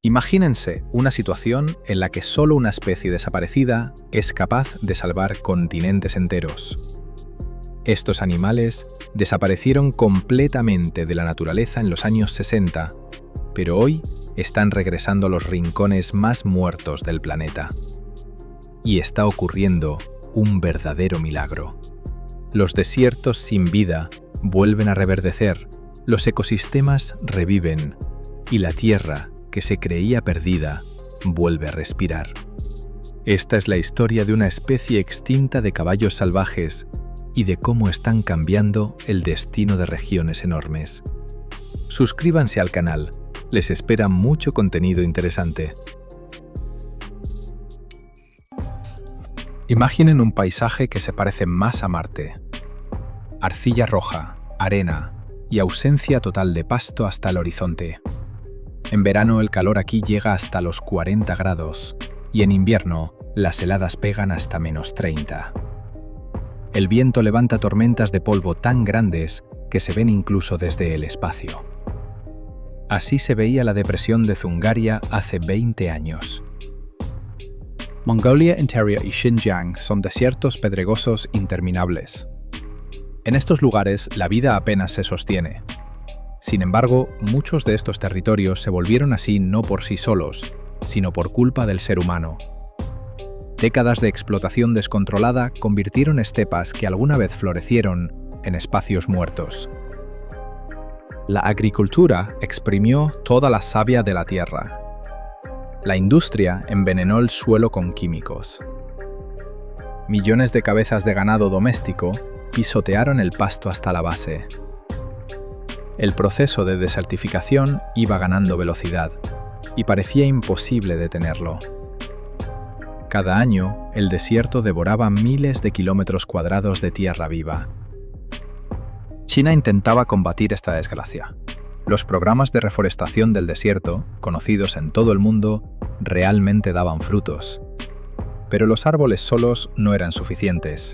Imagínense una situación en la que solo una especie desaparecida es capaz de salvar continentes enteros. Estos animales desaparecieron completamente de la naturaleza en los años 60, pero hoy están regresando a los rincones más muertos del planeta. Y está ocurriendo un verdadero milagro. Los desiertos sin vida vuelven a reverdecer, los ecosistemas reviven y la Tierra, que se creía perdida, vuelve a respirar. Esta es la historia de una especie extinta de caballos salvajes y de cómo están cambiando el destino de regiones enormes. Suscríbanse al canal, les espera mucho contenido interesante. Imaginen un paisaje que se parece más a Marte. Arcilla roja, arena y ausencia total de pasto hasta el horizonte. En verano el calor aquí llega hasta los 40 grados y en invierno las heladas pegan hasta -30. El viento levanta tormentas de polvo tan grandes que se ven incluso desde el espacio. Así se veía la depresión de Zungaria hace 20 años. Mongolia Interior y Xinjiang son desiertos pedregosos interminables. En estos lugares la vida apenas se sostiene. Sin embargo, muchos de estos territorios se volvieron así no por sí solos, sino por culpa del ser humano. Décadas de explotación descontrolada convirtieron estepas que alguna vez florecieron en espacios muertos. La agricultura exprimió toda la savia de la tierra. La industria envenenó el suelo con químicos. Millones de cabezas de ganado doméstico pisotearon el pasto hasta la base. El proceso de desertificación iba ganando velocidad y parecía imposible detenerlo. Cada año, el desierto devoraba miles de kilómetros cuadrados de tierra viva. China intentaba combatir esta desgracia. Los programas de reforestación del desierto, conocidos en todo el mundo, realmente daban frutos. Pero los árboles solos no eran suficientes.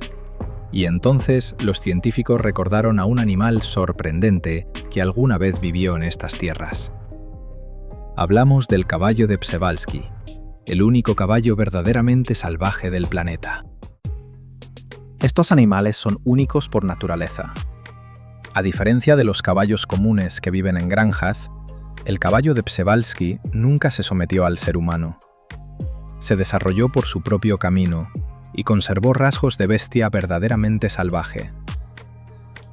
Y entonces los científicos recordaron a un animal sorprendente que alguna vez vivió en estas tierras. Hablamos del caballo de Przewalski, el único caballo verdaderamente salvaje del planeta. Estos animales son únicos por naturaleza. A diferencia de los caballos comunes que viven en granjas, el caballo de Przewalski nunca se sometió al ser humano. Se desarrolló por su propio camino y conservó rasgos de bestia verdaderamente salvaje.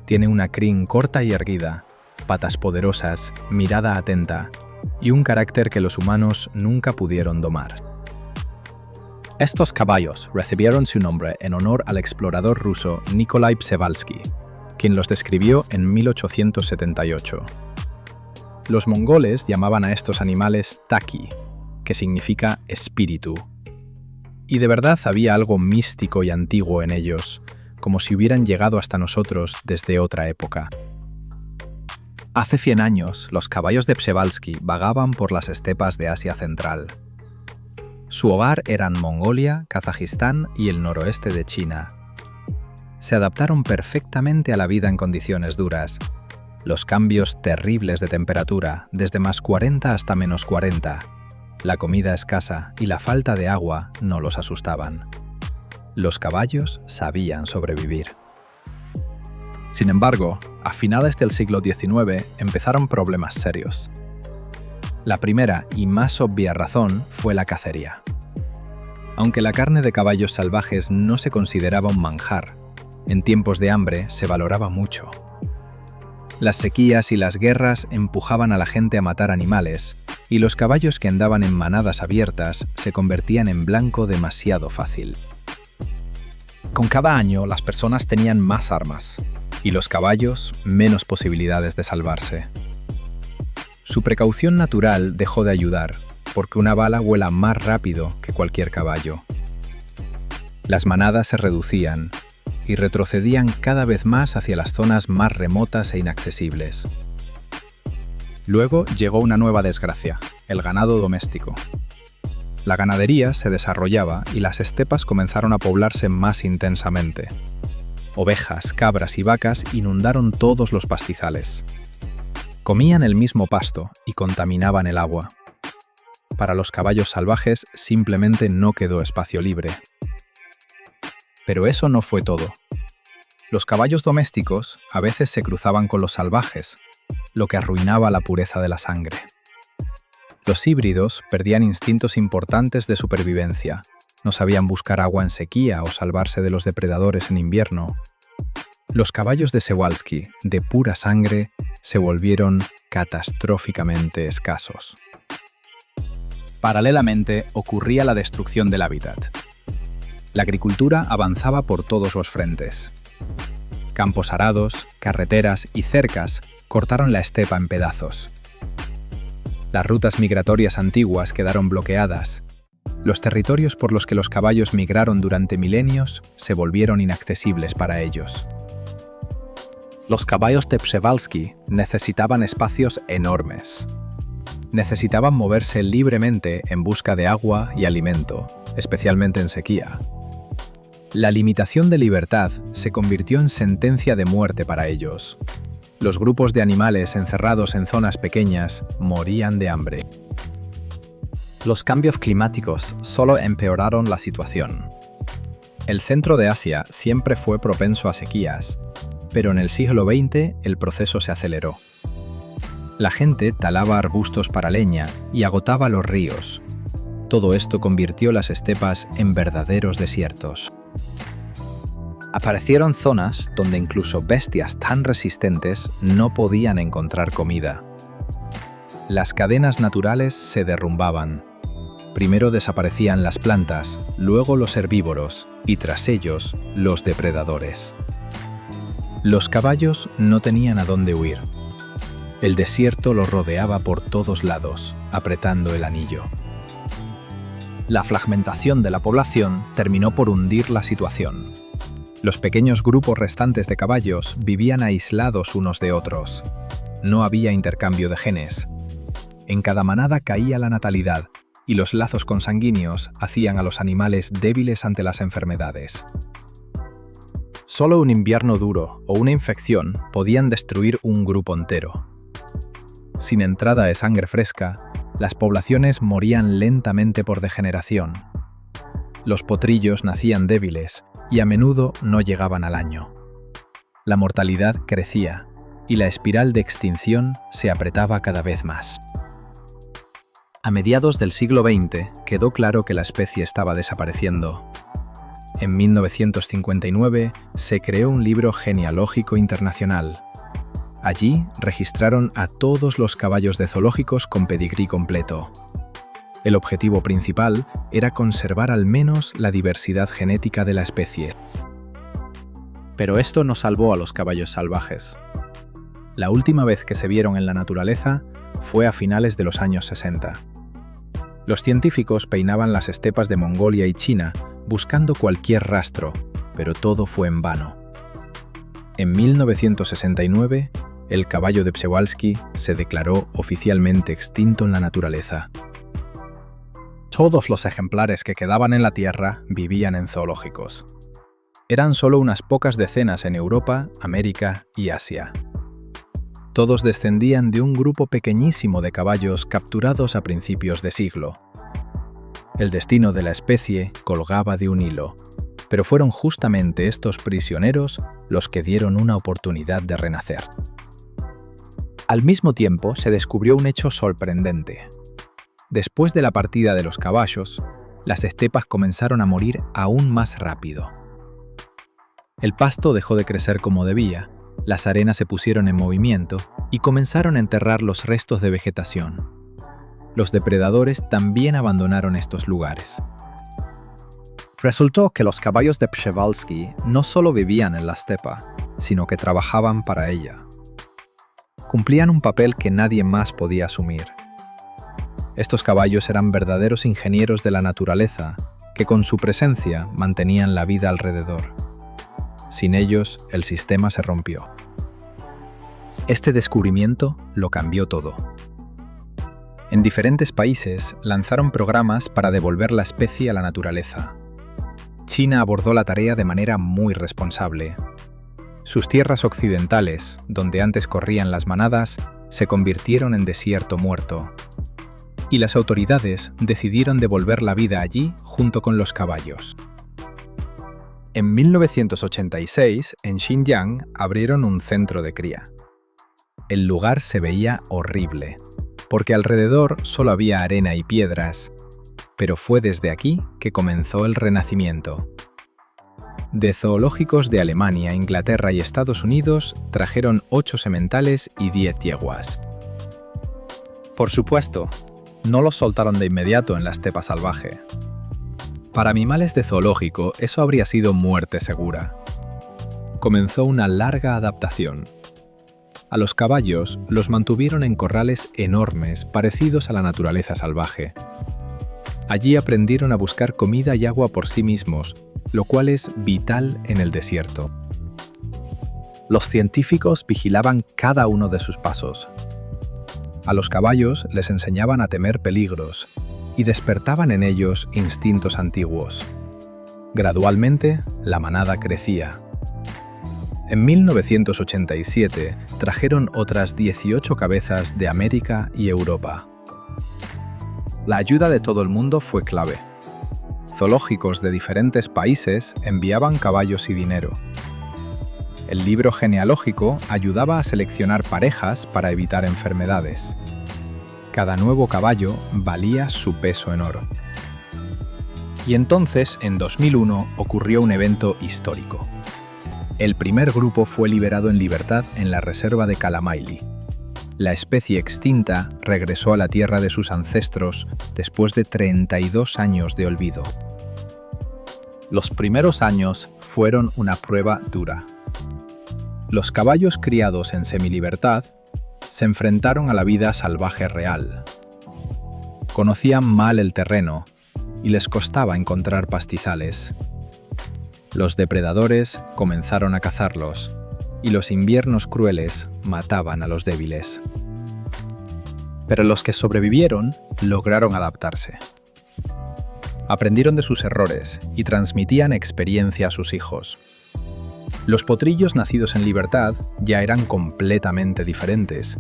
Tiene una crin corta y erguida, patas poderosas, mirada atenta y un carácter que los humanos nunca pudieron domar. Estos caballos recibieron su nombre en honor al explorador ruso Nikolai Przewalski, quien los describió en 1878. Los mongoles llamaban a estos animales taki, que significa espíritu. Y de verdad había algo místico y antiguo en ellos, como si hubieran llegado hasta nosotros desde otra época. Hace 100 años, los caballos de Przewalski vagaban por las estepas de Asia Central. Su hogar eran Mongolia, Kazajistán y el noroeste de China. Se adaptaron perfectamente a la vida en condiciones duras. Los cambios terribles de temperatura, desde +40 hasta -40, la comida escasa y la falta de agua no los asustaban. Los caballos sabían sobrevivir. Sin embargo, a finales del siglo XIX empezaron problemas serios. La primera y más obvia razón fue la cacería. Aunque la carne de caballos salvajes no se consideraba un manjar, en tiempos de hambre se valoraba mucho. Las sequías y las guerras empujaban a la gente a matar animales, y los caballos que andaban en manadas abiertas se convertían en blanco demasiado fácil. Con cada año las personas tenían más armas, y los caballos menos posibilidades de salvarse. Su precaución natural dejó de ayudar, porque una bala vuela más rápido que cualquier caballo. Las manadas se reducían y retrocedían cada vez más hacia las zonas más remotas e inaccesibles. Luego llegó una nueva desgracia, el ganado doméstico. La ganadería se desarrollaba y las estepas comenzaron a poblarse más intensamente. Ovejas, cabras y vacas inundaron todos los pastizales. Comían el mismo pasto y contaminaban el agua. para los caballos salvajes simplemente no quedó espacio libre. Pero eso no fue todo. Los caballos domésticos a veces se cruzaban con los salvajes, lo que arruinaba la pureza de la sangre. Los híbridos perdían instintos importantes de supervivencia. No sabían buscar agua en sequía o salvarse de los depredadores en invierno. Los caballos de Przewalski, de pura sangre, se volvieron catastróficamente escasos. Paralelamente, ocurría la destrucción del hábitat. La agricultura avanzaba por todos los frentes. Campos arados, carreteras y cercas cortaron la estepa en pedazos. Las rutas migratorias antiguas quedaron bloqueadas. Los territorios por los que los caballos migraron durante milenios se volvieron inaccesibles para ellos. Los caballos de Przewalski necesitaban espacios enormes. Necesitaban moverse libremente en busca de agua y alimento, especialmente en sequía. La limitación de libertad se convirtió en sentencia de muerte para ellos. Los grupos de animales encerrados en zonas pequeñas morían de hambre. Los cambios climáticos solo empeoraron la situación. El centro de Asia siempre fue propenso a sequías, pero en el siglo XX el proceso se aceleró. La gente talaba arbustos para leña y agotaba los ríos. Todo esto convirtió las estepas en verdaderos desiertos. Aparecieron zonas donde incluso bestias tan resistentes no podían encontrar comida. Las cadenas naturales se derrumbaban. Primero desaparecían las plantas, luego los herbívoros y tras ellos los depredadores. Los caballos no tenían a dónde huir. El desierto los rodeaba por todos lados, apretando el anillo. La fragmentación de la población terminó por hundir la situación. Los pequeños grupos restantes de caballos vivían aislados unos de otros. No había intercambio de genes. En cada manada caía la natalidad, y los lazos consanguíneos hacían a los animales débiles ante las enfermedades. Solo un invierno duro o una infección podían destruir un grupo entero. Sin entrada de sangre fresca, las poblaciones morían lentamente por degeneración. Los potrillos nacían débiles y a menudo no llegaban al año. La mortalidad crecía y la espiral de extinción se apretaba cada vez más. A mediados del siglo XX quedó claro que la especie estaba desapareciendo. En 1959 se creó un libro genealógico internacional. Allí registraron a todos los caballos de zoológicos con pedigrí completo. El objetivo principal era conservar al menos la diversidad genética de la especie. Pero esto no salvó a los caballos salvajes. La última vez que se vieron en la naturaleza fue a finales de los años 60. Los científicos peinaban las estepas de Mongolia y China buscando cualquier rastro, pero todo fue en vano. En 1969, el caballo de Przewalski se declaró oficialmente extinto en la naturaleza. Todos los ejemplares que quedaban en la Tierra vivían en zoológicos. Eran solo unas pocas decenas en Europa, América y Asia. Todos descendían de un grupo pequeñísimo de caballos capturados a principios de siglo. El destino de la especie colgaba de un hilo, pero fueron justamente estos prisioneros los que dieron una oportunidad de renacer. Al mismo tiempo se descubrió un hecho sorprendente. Después de la partida de los caballos, las estepas comenzaron a morir aún más rápido. El pasto dejó de crecer como debía, las arenas se pusieron en movimiento y comenzaron a enterrar los restos de vegetación. Los depredadores también abandonaron estos lugares. Resultó que los caballos de Przewalski no solo vivían en la estepa, sino que trabajaban para ella. Cumplían un papel que nadie más podía asumir. Estos caballos eran verdaderos ingenieros de la naturaleza, que con su presencia mantenían la vida alrededor. Sin ellos, el sistema se rompió. Este descubrimiento lo cambió todo. En diferentes países lanzaron programas para devolver la especie a la naturaleza. China abordó la tarea de manera muy responsable. Sus tierras occidentales, donde antes corrían las manadas, se convirtieron en desierto muerto. y las autoridades decidieron devolver la vida allí junto con los caballos. En 1986, en Xinjiang, abrieron un centro de cría. El lugar se veía horrible, porque alrededor solo había arena y piedras, pero fue desde aquí que comenzó el Renacimiento. De zoológicos de Alemania, Inglaterra y Estados Unidos trajeron 8 sementales y 10 yeguas. Por supuesto, no los soltaron de inmediato en la estepa salvaje. Para animales de zoológico, eso habría sido muerte segura. Comenzó una larga adaptación. A los caballos los mantuvieron en corrales enormes parecidos a la naturaleza salvaje. Allí aprendieron a buscar comida y agua por sí mismos, lo cual es vital en el desierto. Los científicos vigilaban cada uno de sus pasos. A los caballos les enseñaban a temer peligros y despertaban en ellos instintos antiguos. Gradualmente, la manada crecía. En 1987 trajeron otras 18 cabezas de América y Europa. La ayuda de todo el mundo fue clave. Zoológicos de diferentes países enviaban caballos y dinero. El libro genealógico ayudaba a seleccionar parejas para evitar enfermedades. Cada nuevo caballo valía su peso en oro. Y entonces, en 2001, ocurrió un evento histórico. El primer grupo fue liberado en libertad en la reserva de Kalamaili. La especie extinta regresó a la tierra de sus ancestros después de 32 años de olvido. Los primeros años fueron una prueba dura. Los caballos criados en semilibertad se enfrentaron a la vida salvaje real. Conocían mal el terreno y les costaba encontrar pastizales. Los depredadores comenzaron a cazarlos y los inviernos crueles mataban a los débiles. Pero los que sobrevivieron lograron adaptarse. Aprendieron de sus errores y transmitían experiencia a sus hijos. Los potrillos nacidos en libertad ya eran completamente diferentes.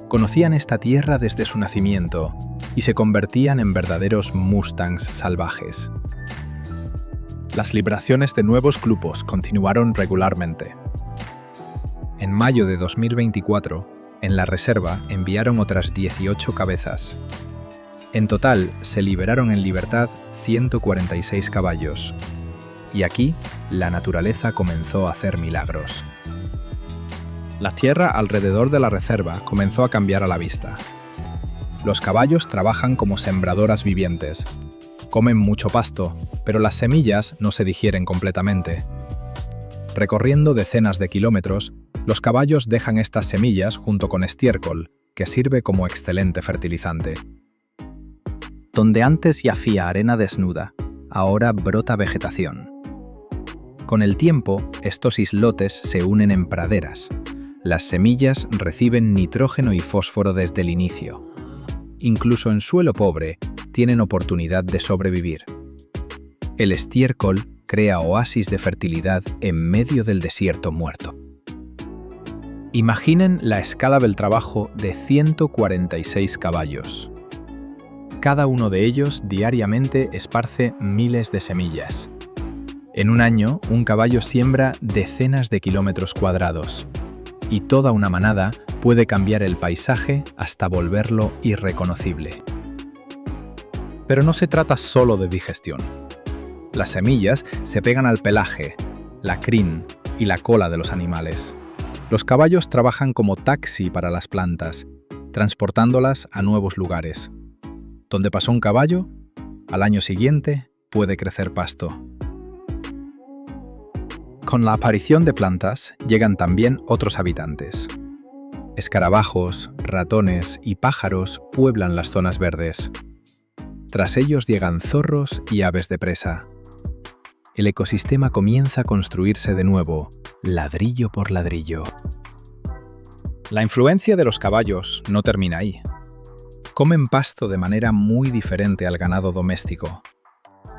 Conocían esta tierra desde su nacimiento y se convertían en verdaderos mustangs salvajes. Las liberaciones de nuevos grupos continuaron regularmente. En mayo de 2024, en la reserva enviaron otras 18 cabezas. En total, se liberaron en libertad 146 caballos. Y aquí, la naturaleza comenzó a hacer milagros. La tierra alrededor de la reserva comenzó a cambiar a la vista. Los caballos trabajan como sembradoras vivientes. Comen mucho pasto, pero las semillas no se digieren completamente. Recorriendo decenas de kilómetros, los caballos dejan estas semillas junto con estiércol, que sirve como excelente fertilizante. Donde antes yacía arena desnuda, ahora brota vegetación. Con el tiempo, estos islotes se unen en praderas. Las semillas reciben nitrógeno y fósforo desde el inicio. Incluso en suelo pobre, tienen oportunidad de sobrevivir. El estiércol crea oasis de fertilidad en medio del desierto muerto. Imaginen la escala del trabajo de 146 caballos. Cada uno de ellos diariamente esparce miles de semillas. En un año, un caballo siembra decenas de kilómetros cuadrados. Y toda una manada puede cambiar el paisaje hasta volverlo irreconocible. Pero no se trata solo de digestión. Las semillas se pegan al pelaje, la crin y la cola de los animales. Los caballos trabajan como taxi para las plantas, transportándolas a nuevos lugares. Donde pasó un caballo, al año siguiente puede crecer pasto. Con la aparición de plantas llegan también otros habitantes. Escarabajos, ratones y pájaros pueblan las zonas verdes. Tras ellos llegan zorros y aves de presa. El ecosistema comienza a construirse de nuevo, ladrillo por ladrillo. La influencia de los caballos no termina ahí. Comen pasto de manera muy diferente al ganado doméstico.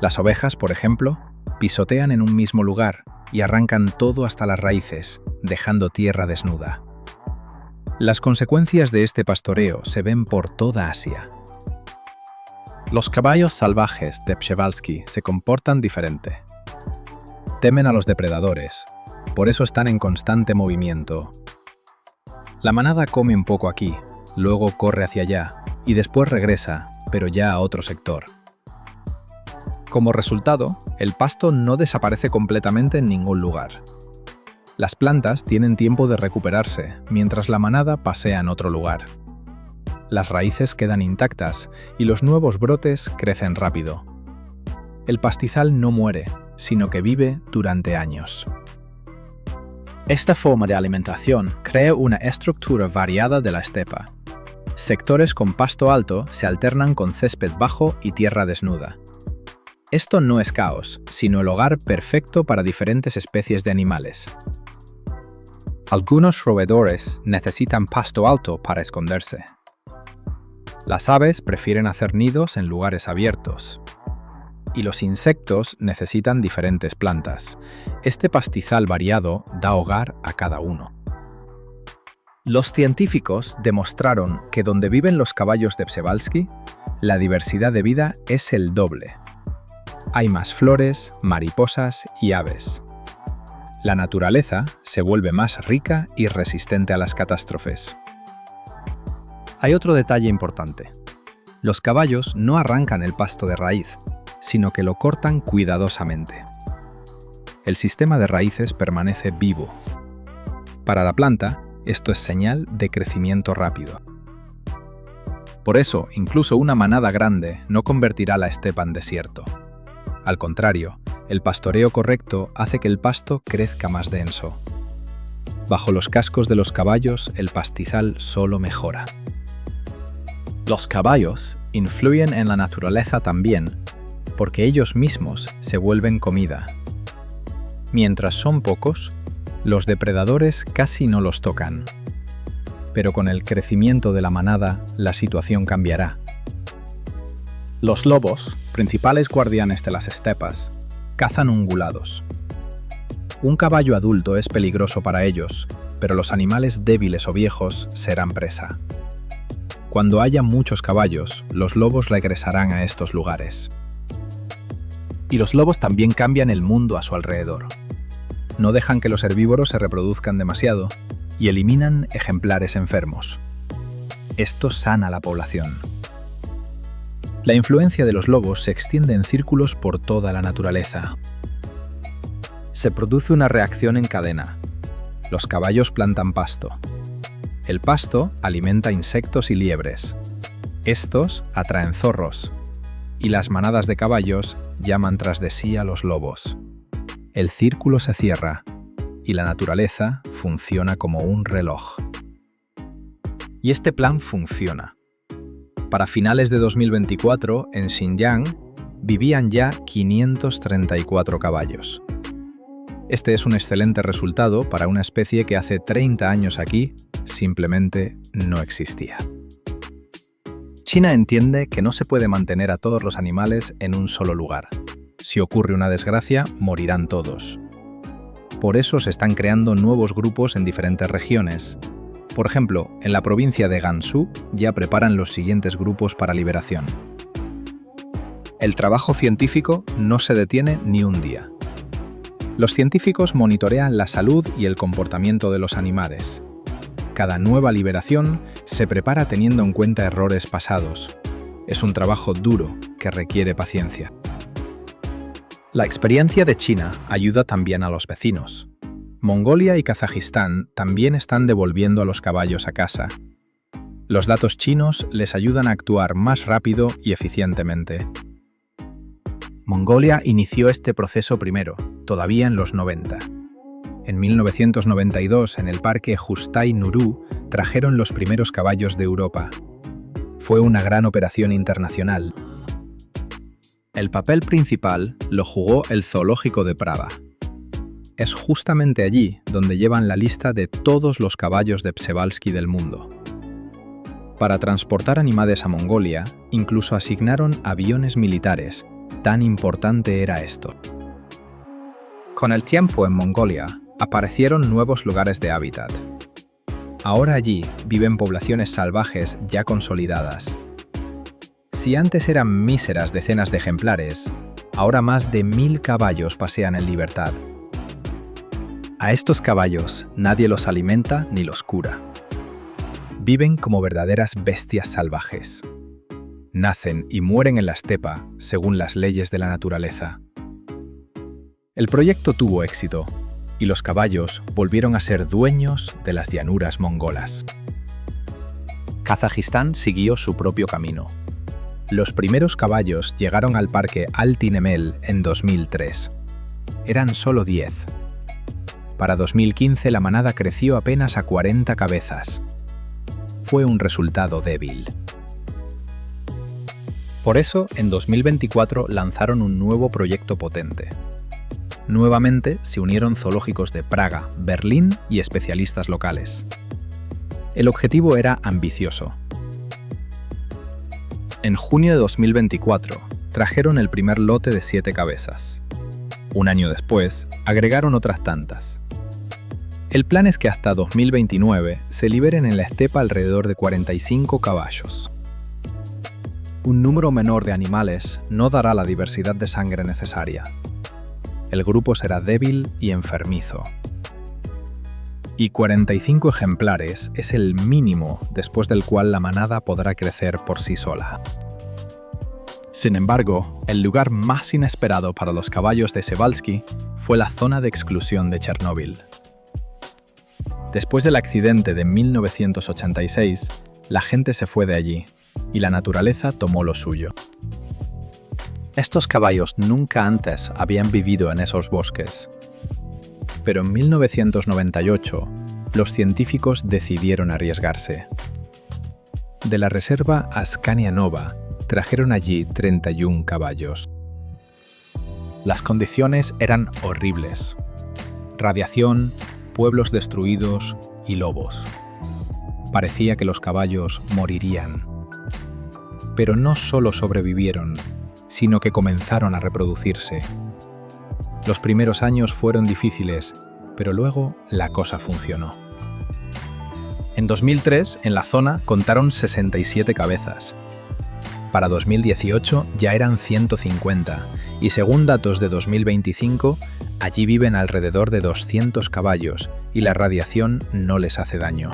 Las ovejas, por ejemplo, pisotean en un mismo lugar y arrancan todo hasta las raíces, dejando tierra desnuda. Las consecuencias de este pastoreo se ven por toda Asia. Los caballos salvajes de Przewalski se comportan diferente. Temen a los depredadores, por eso están en constante movimiento. La manada come un poco aquí, luego corre hacia allá y después regresa, pero ya a otro sector. Como resultado, el pasto no desaparece completamente en ningún lugar. Las plantas tienen tiempo de recuperarse, mientras la manada pasea en otro lugar. Las raíces quedan intactas y los nuevos brotes crecen rápido. El pastizal no muere, sino que vive durante años. Esta forma de alimentación crea una estructura variada de la estepa. Sectores con pasto alto se alternan con césped bajo y tierra desnuda. Esto no es caos, sino el hogar perfecto para diferentes especies de animales. Algunos roedores necesitan pasto alto para esconderse. Las aves prefieren hacer nidos en lugares abiertos. Y los insectos necesitan diferentes plantas. Este pastizal variado da hogar a cada uno. Los científicos demostraron que donde viven los caballos de Przewalski, la diversidad de vida es el doble. Hay más flores, mariposas y aves. La naturaleza se vuelve más rica y resistente a las catástrofes. Hay otro detalle importante. Los caballos no arrancan el pasto de raíz, sino que lo cortan cuidadosamente. El sistema de raíces permanece vivo. Para la planta, esto es señal de crecimiento rápido. Por eso, incluso una manada grande no convertirá la estepa en desierto. Al contrario, el pastoreo correcto hace que el pasto crezca más denso. Bajo los cascos de los caballos, el pastizal solo mejora. Los caballos influyen en la naturaleza también, porque ellos mismos se vuelven comida. Mientras son pocos, los depredadores casi no los tocan. Pero con el crecimiento de la manada, la situación cambiará. Los lobos, principales guardianes de las estepas, cazan ungulados. Un caballo adulto es peligroso para ellos, pero los animales débiles o viejos serán presa. Cuando haya muchos caballos, los lobos regresarán a estos lugares. Y los lobos también cambian el mundo a su alrededor. No dejan que los herbívoros se reproduzcan demasiado y eliminan ejemplares enfermos. Esto sana la población. La influencia de los lobos se extiende en círculos por toda la naturaleza. Se produce una reacción en cadena. Los caballos plantan pasto. El pasto alimenta insectos y liebres. Estos atraen zorros. Y las manadas de caballos llaman tras de sí a los lobos. El círculo se cierra y la naturaleza funciona como un reloj. Y este plan funciona. Para finales de 2024, en Xinjiang, vivían ya 534 caballos. Este es un excelente resultado para una especie que hace 30 años aquí simplemente no existía. China entiende que no se puede mantener a todos los animales en un solo lugar. Si ocurre una desgracia, morirán todos. Por eso se están creando nuevos grupos en diferentes regiones. Por ejemplo, en la provincia de Gansu ya preparan los siguientes grupos para liberación. El trabajo científico no se detiene ni un día. Los científicos monitorean la salud y el comportamiento de los animales. Cada nueva liberación se prepara teniendo en cuenta errores pasados. Es un trabajo duro que requiere paciencia. La experiencia de China ayuda también a los vecinos. Mongolia y Kazajistán también están devolviendo a los caballos a casa. Los datos chinos les ayudan a actuar más rápido y eficientemente. Mongolia inició este proceso primero, todavía en los 90. En 1992, en el parque Justai Nuru, trajeron los primeros caballos de Europa. Fue una gran operación internacional. El papel principal lo jugó el Zoológico de Praga. Es justamente allí donde llevan la lista de todos los caballos de Przewalski del mundo. Para transportar animales a Mongolia, incluso asignaron aviones militares. Tan importante era esto. Con el tiempo en Mongolia, aparecieron nuevos lugares de hábitat. Ahora allí viven poblaciones salvajes ya consolidadas. Si antes eran míseras decenas de ejemplares, ahora más de 1000 caballos pasean en libertad. A estos caballos nadie los alimenta ni los cura. Viven como verdaderas bestias salvajes. Nacen y mueren en la estepa según las leyes de la naturaleza. El proyecto tuvo éxito y los caballos volvieron a ser dueños de las llanuras mongolas. Kazajistán siguió su propio camino. Los primeros caballos llegaron al parque Altin Emel en 2003. Eran solo 10. Para 2015 la manada creció apenas a 40 cabezas. Fue un resultado débil. Por eso, en 2024 lanzaron un nuevo proyecto potente. Nuevamente se unieron zoológicos de Praga, Berlín y especialistas locales. El objetivo era ambicioso. En junio de 2024 trajeron el primer lote de 7 cabezas. Un año después, agregaron otras tantas. El plan es que hasta 2029 se liberen en la estepa alrededor de 45 caballos. Un número menor de animales no dará la diversidad de sangre necesaria. El grupo será débil y enfermizo. Y 45 ejemplares es el mínimo después del cual la manada podrá crecer por sí sola. Sin embargo, el lugar más inesperado para los caballos de Przewalski fue la zona de exclusión de Chernóbil. Después del accidente de 1986, la gente se fue de allí y la naturaleza tomó lo suyo. Estos caballos nunca antes habían vivido en esos bosques. Pero en 1998, los científicos decidieron arriesgarse. De la reserva Askania Nova, trajeron allí 31 caballos. Las condiciones eran horribles. Radiación, pueblos destruidos y lobos. Parecía que los caballos morirían. Pero no solo sobrevivieron, sino que comenzaron a reproducirse. Los primeros años fueron difíciles, pero luego la cosa funcionó. En 2003, en la zona, contaron 67 cabezas. Para 2018 ya eran 150, y según datos de 2025, allí viven alrededor de 200 caballos y la radiación no les hace daño.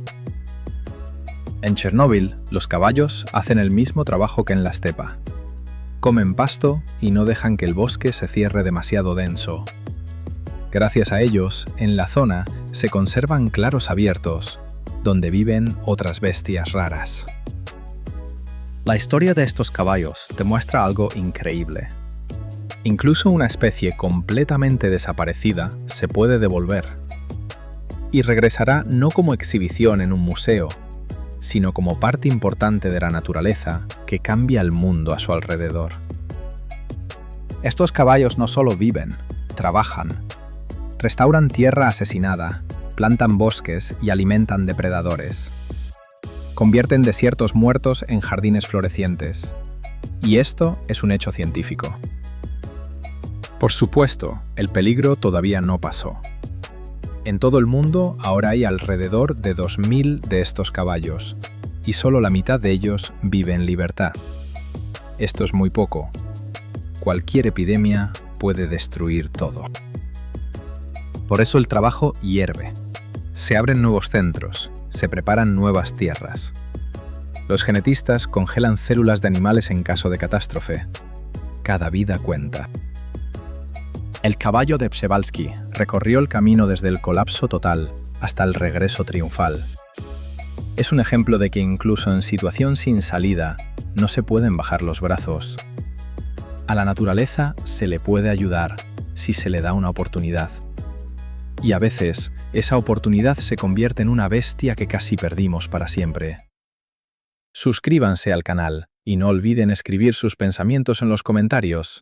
En Chernóbil, los caballos hacen el mismo trabajo que en la estepa. Comen pasto y no dejan que el bosque se cierre demasiado denso. Gracias a ellos, en la zona se conservan claros abiertos, donde viven otras bestias raras. La historia de estos caballos demuestra algo increíble. Incluso una especie completamente desaparecida se puede devolver. Y regresará no como exhibición en un museo, sino como parte importante de la naturaleza que cambia el mundo a su alrededor. Estos caballos no solo viven, trabajan. Restauran tierra asesinada, plantan bosques y alimentan depredadores. Convierten desiertos muertos en jardines florecientes. Y esto es un hecho científico. Por supuesto, el peligro todavía no pasó. En todo el mundo ahora hay alrededor de 2000 de estos caballos, y solo la mitad de ellos vive en libertad. Esto es muy poco. Cualquier epidemia puede destruir todo. Por eso el trabajo hierve. Se abren nuevos centros, se preparan nuevas tierras. Los genetistas congelan células de animales en caso de catástrofe. Cada vida cuenta. El caballo de Przewalski recorrió el camino desde el colapso total hasta el regreso triunfal. Es un ejemplo de que incluso en situación sin salida no se pueden bajar los brazos. A la naturaleza se le puede ayudar si se le da una oportunidad. Y a veces, esa oportunidad se convierte en una bestia que casi perdimos para siempre. Suscríbanse al canal y no olviden escribir sus pensamientos en los comentarios.